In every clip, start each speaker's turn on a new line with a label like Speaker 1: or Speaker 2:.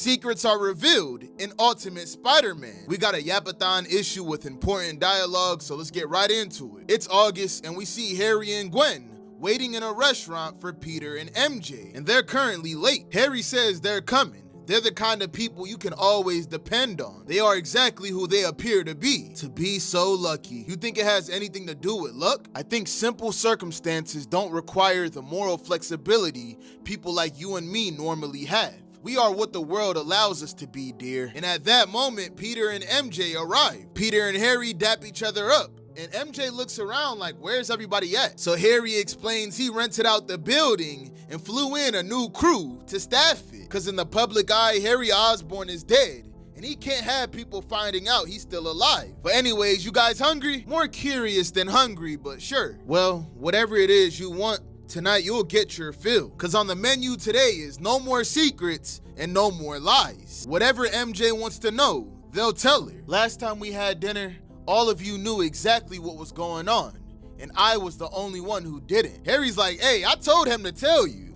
Speaker 1: secrets are revealed in Ultimate Spider-Man. We got a Yapathon issue with important dialogue, so let's get right into it. It's August, and we see Harry and Gwen waiting in a restaurant for Peter and MJ, and they're currently late. Harry says they're coming. They're the kind of people you can always depend on. They are exactly who they appear to be. To be so lucky. You think it has anything to do with luck? I think simple circumstances don't require the moral flexibility people like you and me normally have. We are what the world allows us to be, dear. And at that moment, Peter and MJ arrive. Peter and Harry dap each other up. And MJ looks around like, where's everybody at? So Harry explains he rented out the building and flew in a new crew to staff it. Cause in the public eye, Harry Osborn is dead. And he can't have people finding out he's still alive. But anyways, you guys hungry? More curious than hungry, but sure. Well, whatever it is you want, tonight you'll get your fill. Cause on the menu today is no more secrets and no more lies. Whatever MJ wants to know, they'll tell her. Last time we had dinner, all of you knew exactly what was going on, and I was the only one who didn't. Harry's like, hey, I told him to tell you.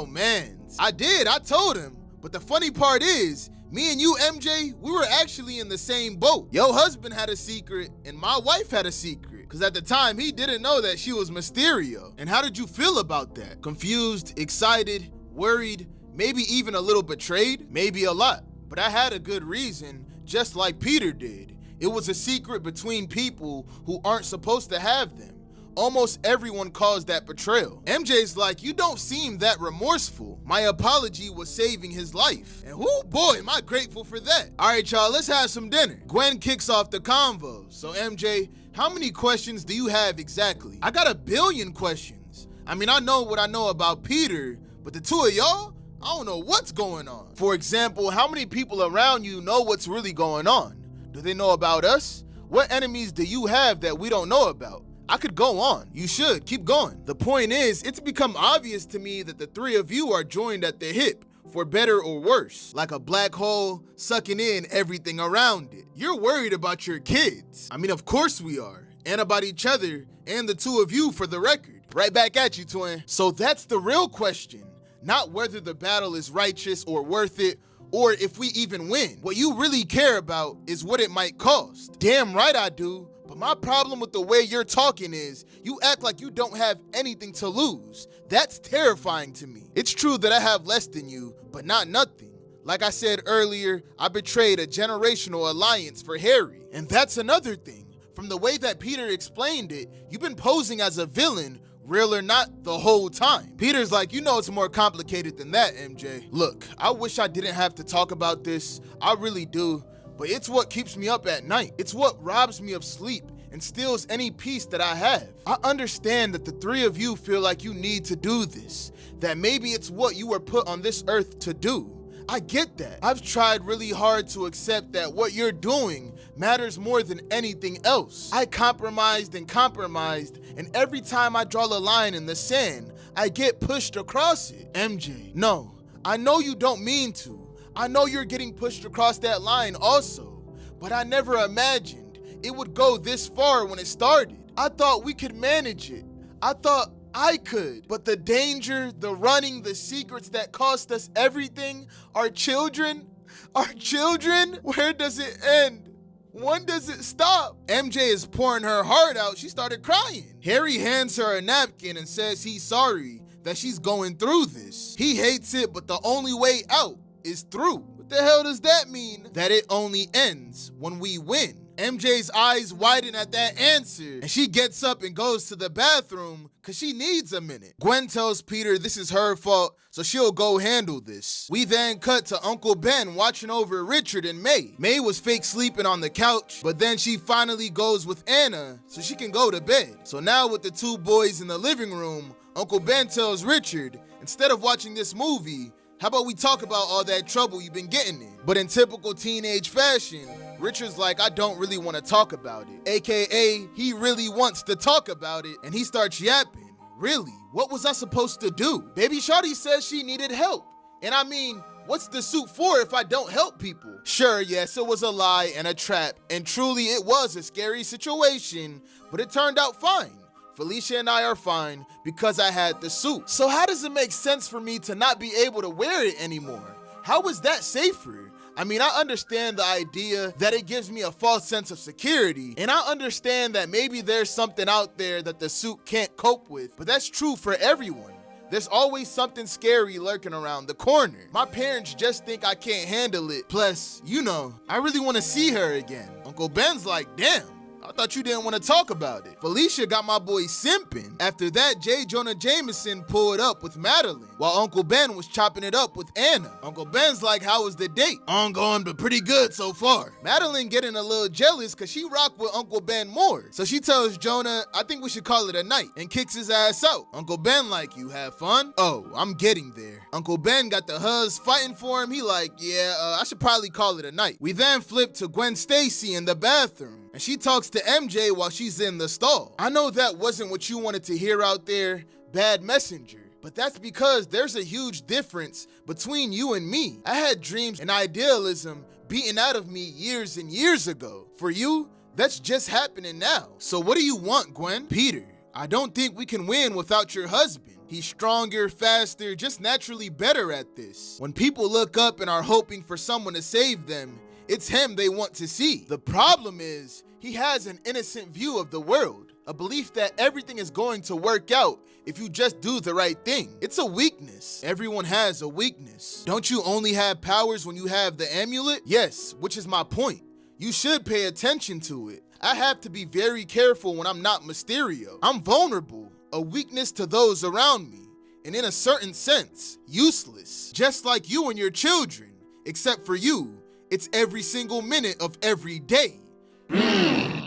Speaker 1: Man, I did, I told him. But the funny part is, me and you, MJ, we were actually in the same boat. Your husband had a secret, and my wife had a secret. Because at the time, he didn't know that she was Mysterio. And how did you feel about that? Confused, excited, worried, maybe even a little betrayed? Maybe a lot. But I had a good reason, just like Peter did. It was a secret between people who aren't supposed to have them. Almost everyone calls that betrayal. MJ's like, you don't seem that remorseful. My apology was saving his life. And whoo boy, am I grateful for that. All right, y'all, let's have some dinner. Gwen kicks off the convo. So MJ, how many questions do you have exactly? I got a billion questions. I mean, I know what I know about Peter, but the two of y'all, I don't know what's going on. For example, how many people around you know what's really going on? Do they know about us? What enemies do you have that we don't know about? I could go on. You should. Keep going. The point is, it's become obvious to me that the three of you are joined at the hip, for better or worse, like a black hole sucking in everything around it. You're worried about your kids. I mean, of course we are. And about each other, and the two of you for the record. Right back at you, twin. So that's the real question. Not whether the battle is righteous or worth it, or if we even win. What you really care about is what it might cost. Damn right I do, but my problem with the way you're talking is you act like you don't have anything to lose. That's terrifying to me. It's true that I have less than you, but not nothing. Like I said earlier, I betrayed a generational alliance for Harry. And that's another thing. From the way that Peter explained it, you've been posing as a villain, real or not, the whole time. Peter's like, you know it's more complicated than that, MJ. Look, I wish I didn't have to talk about this. I really do. But it's what keeps me up at night. It's what robs me of sleep and steals any peace that I have. I understand that the three of you feel like you need to do this. That maybe it's what you were put on this earth to do. I get that. I've tried really hard to accept that what you're doing matters more than anything else. I compromised, and every time I draw a line in the sand, I get pushed across it. MJ, no, I know you don't mean to. I know you're getting pushed across that line also, but I never imagined it would go this far when it started. I thought we could manage it. I thought I could, but the danger, the running, the secrets that cost us everything, our children, where does it end? When does it stop? MJ is pouring her heart out. She started crying. Harry hands her a napkin and says he's sorry that she's going through this. He hates it, but the only way out is through. What the hell does that mean? That it only ends when we win. MJ's eyes widen at that answer, and she gets up and goes to the bathroom because she needs a minute. Gwen tells Peter this is her fault, so she'll go handle this. We then cut to Uncle Ben watching over Richard and May. May was fake sleeping on the couch, but then she finally goes with Anna so she can go to bed. So now with the two boys in the living room, Uncle Ben tells Richard, instead of watching this movie, how about we talk about all that trouble you've been getting in? But in typical teenage fashion, Richard's like, I don't really want to talk about it. AKA, he really wants to talk about it, and he starts yapping. Really? What was I supposed to do? Baby Shawty says she needed help. And I mean, what's the suit for if I don't help people? Sure, yes, it was a lie and a trap, and truly it was a scary situation, but it turned out fine. Felicia and I are fine because I had the suit. So how does it make sense for me to not be able to wear it anymore? How is that safer? I mean, I understand the idea that it gives me a false sense of security, and I understand that maybe there's something out there that the suit can't cope with, but that's true for everyone. There's always something scary lurking around the corner. My parents just think I can't handle it. Plus, you know, I really want to see her again. Uncle Ben's like, damn, I thought you didn't want to talk about it. Felicia got my boy simping. After that, J. Jonah Jameson pulled up with Madeline, while Uncle Ben was chopping it up with Anna. Uncle Ben's like, how was the date? Ongoing, but pretty good so far. Madeline getting a little jealous because she rocked with Uncle Ben more. So she tells Jonah, I think we should call it a night, and kicks his ass out. Uncle Ben like, you have fun? Oh, I'm getting there. Uncle Ben got the huz fighting for him. He like, yeah, I should probably call it a night. We then flip to Gwen Stacy in the bathroom, and she talks to MJ while she's in the stall. I know that wasn't what you wanted to hear out there, bad messenger, but that's because there's a huge difference between you and me. I had dreams and idealism beaten out of me years and years ago. For you, that's just happening now. So what do you want, Gwen? Peter, I don't think we can win without your husband. He's stronger, faster, just naturally better at this. When people look up and are hoping for someone to save them, it's him they want to see. The problem is, he has an innocent view of the world, a belief that everything is going to work out if you just do the right thing. It's a weakness. Everyone has a weakness. Don't you only have powers when you have the amulet? Yes, which is my point. You should pay attention to it. I have to be very careful when I'm not Mysterio. I'm vulnerable, a weakness to those around me, and in a certain sense, useless. Just like you and your children, except for you, it's every single minute of every day.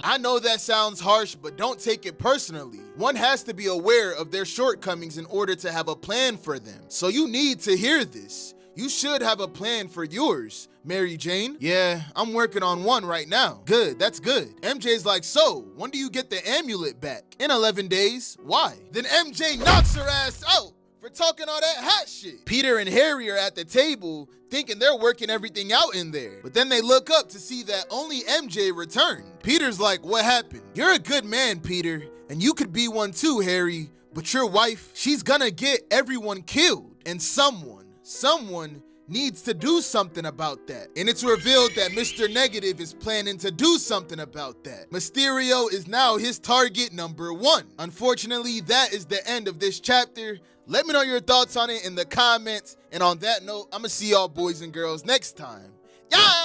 Speaker 1: I know that sounds harsh, but don't take it personally. One has to be aware of their shortcomings in order to have a plan for them. So you need to hear this. You should have a plan for yours, Mary Jane. Yeah, I'm working on one right now. Good, that's good. MJ's like, so, when do you get the amulet back? In 11 days. Why? Then MJ knocks her ass out for talking all that hot shit. Peter and Harry are at the table thinking they're working everything out in there. But then they look up to see that only MJ returned. Peter's like, what happened? You're a good man, Peter, and you could be one too, Harry. But your wife, she's gonna get everyone killed. And someone needs to do something about that. And it's revealed that Mr. Negative is planning to do something about that. Mysterio is now his target number one. Unfortunately, that is the end of this chapter. Let me know your thoughts on it in the comments. And on that note, I'm gonna see y'all boys and girls next time. Yeah!